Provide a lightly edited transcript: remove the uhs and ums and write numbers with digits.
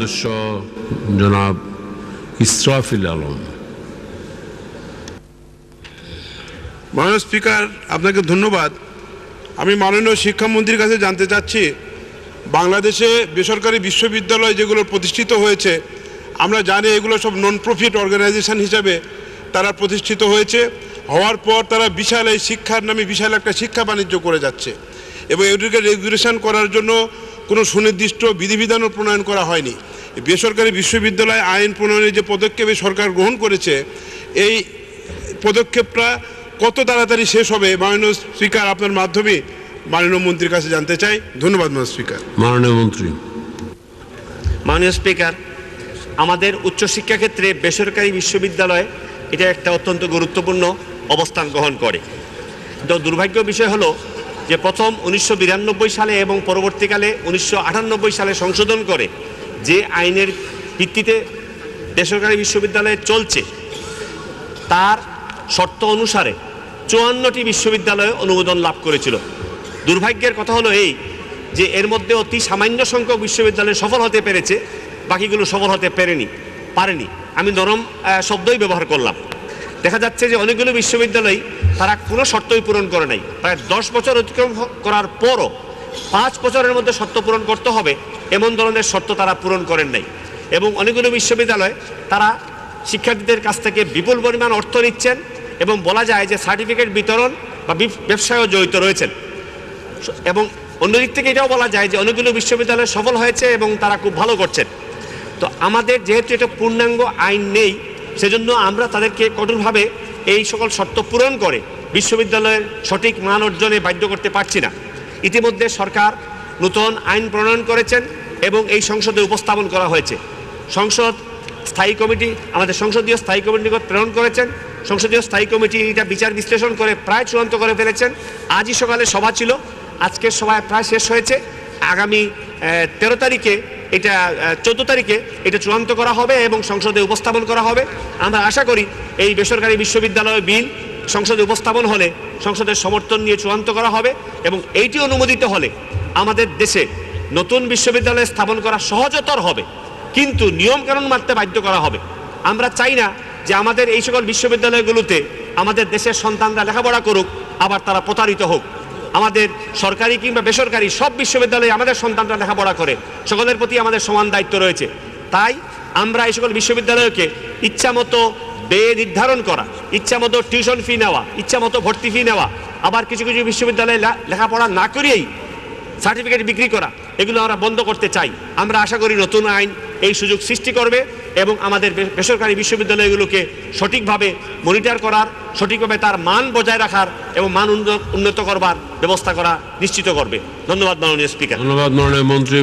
সদস্য জনাব ইসরাফিল আলম। মাননীয় স্পিকার, আপনাকে ধন্যবাদ। আমি মাননীয় শিক্ষামন্ত্রীর কাছে জানতে চাচ্ছি, বাংলাদেশে বেসরকারি বিশ্ববিদ্যালয় যেগুলো প্রতিষ্ঠিত হয়েছে, আমরা জানি এগুলো সব নন প্রফিট অর্গানাইজেশন হিসাবে তারা প্রতিষ্ঠিত হয়েছে। হওয়ার পর তারা বিশাল এই শিক্ষার নামে বিশাল একটা শিক্ষা বাণিজ্য করে যাচ্ছে এবং এগুলিকে রেগুলেশন করার জন্য কোনো সুনির্দিষ্ট বিধিবিধানও প্রণয়ন করা হয়নি। বেসরকারি বিশ্ববিদ্যালয় আইন প্রণয়নের যে পদক্ষেপে সরকার গ্রহণ করেছে, এই পদক্ষেপটা কত তাড়াতাড়ি শেষ হবে মাননীয় স্পিকার আপনার মাধ্যমে মাননীয় মন্ত্রীর কাছে জানতে চাই। ধন্যবাদ মাননীয় স্পিকার। মাননীয় মন্ত্রী। মাননীয় স্পিকার, আমাদের উচ্চশিক্ষা ক্ষেত্রে বেসরকারি বিশ্ববিদ্যালয় এটা একটা অত্যন্ত গুরুত্বপূর্ণ অবস্থান গ্রহণ করে। তো দুর্ভাগ্য বিষয় হলো যে প্রথম 1992 সালে এবং পরবর্তীকালে 1998 সালে সংশোধন করে যে আইনের ভিত্তিতে বেসরকারি বিশ্ববিদ্যালয় চলছে, তার শর্ত অনুসারে 54টি বিশ্ববিদ্যালয় অনুমোদন লাভ করেছিল। দুর্ভাগ্যের কথা হলো এই যে এর মধ্যে অতি সামান্য সংখ্যক বিশ্ববিদ্যালয় সফল হতে পেরেছে, বাকিগুলো সফল হতে পারেনি। আমি নরম শব্দই ব্যবহার করলাম। দেখা যাচ্ছে যে অনেকগুলো বিশ্ববিদ্যালয় তারা কোনো শর্তই পূরণ করে নাই। প্রায় 10 বছর অতিক্রম করার পরও 5 বছরের মধ্যে শর্ত পূরণ করতে হবে এমন ধরনের শর্ত তারা পূরণ করেন নাই। এবং অনেকগুলো বিশ্ববিদ্যালয় তারা শিক্ষার্থীদের কাছ থেকে বিপুল পরিমাণ অর্থ নিচ্ছেন এবং বলা যায় যে সার্টিফিকেট বিতরণ বা ব্যবসায়ও জড়িত রয়েছেন। এবং অন্যদিক থেকে এটাও বলা যায় যে অনেকগুলো বিশ্ববিদ্যালয় সফল হয়েছে এবং তারা খুব ভালো করছেন। তো আমাদের যেহেতু এটা পূর্ণাঙ্গ আইন নেই, সেজন্য আমরা তাদেরকে কঠোরভাবে এই সকল শর্ত পূরণ করে বিশ্ববিদ্যালয়ের সঠিক মান অর্জনে বাধ্য করতে পারছি না। ইতিমধ্যে সরকার নতুন আইন প্রণয়ন করেছেন এবং এই সংসদে উপস্থাপন করা হয়েছে। সংসদ স্থায়ী কমিটি আমাদের সংসদীয় স্থায়ী কমিটি নিকট প্রেরণ করেছেন। সংসদীয় স্থায়ী কমিটি এটা বিচার বিশ্লেষণ করে প্রায় চূড়ান্ত করে ফেলেছেন। আজই সকালে সভা ছিল, আজকের সভায় প্রায় শেষ হয়েছে। আগামী 13 তারিখে এটা 14 তারিখে এটা চূড়ান্ত করা হবে এবং সংসদে উপস্থাপন করা হবে। আমরা আশা করি এই বেসরকারি বিশ্ববিদ্যালয় বিল সংসদে উপস্থাপন হলে সংসদের সমর্থন নিয়ে চূড়ান্ত করা হবে এবং এইটি অনুমোদিত হলে আমাদের দেশে নতুন বিশ্ববিদ্যালয় স্থাপন করা সহজতর হবে, কিন্তু নিয়মকানুন মানতে বাধ্য করা হবে। আমরা চাই না যে আমাদের এই সকল বিশ্ববিদ্যালয়গুলোতে আমাদের দেশের সন্তানরা লেখাপড়া করুক আবার তারা প্রতারিত হোক। আমাদের সরকারি কিংবা বেসরকারি সব বিশ্ববিদ্যালয়ে আমাদের সন্তানরা লেখাপড়া করে, সকলের প্রতি আমাদের সমান দায়িত্ব রয়েছে। তাই আমরা এই সকল বিশ্ববিদ্যালয়কে ইচ্ছামতো ব্যয় নির্ধারণ করা, ইচ্ছামতো টিউশন ফি নেওয়া, ইচ্ছামতো ভর্তি ফি নেওয়া, আবার কিছু কিছু বিশ্ববিদ্যালয়ে লেখাপড়া না করিয়েই সার্টিফিকেট বিক্রি করা, এগুলো আমরা বন্ধ করতে চাই। আমরা আশা করি নতুন আইন এই সুযোগ সৃষ্টি করবে এবং আমাদের বেসরকারি বিশ্ববিদ্যালয়গুলোকে সঠিকভাবে মনিটর করার, সঠিকভাবে তার মান বজায় রাখার এবং মান উন্নত করবার ব্যবস্থা করা নিশ্চিত করবে। ধন্যবাদ মাননীয় স্পিকার। ধন্যবাদ মাননীয় মন্ত্রী।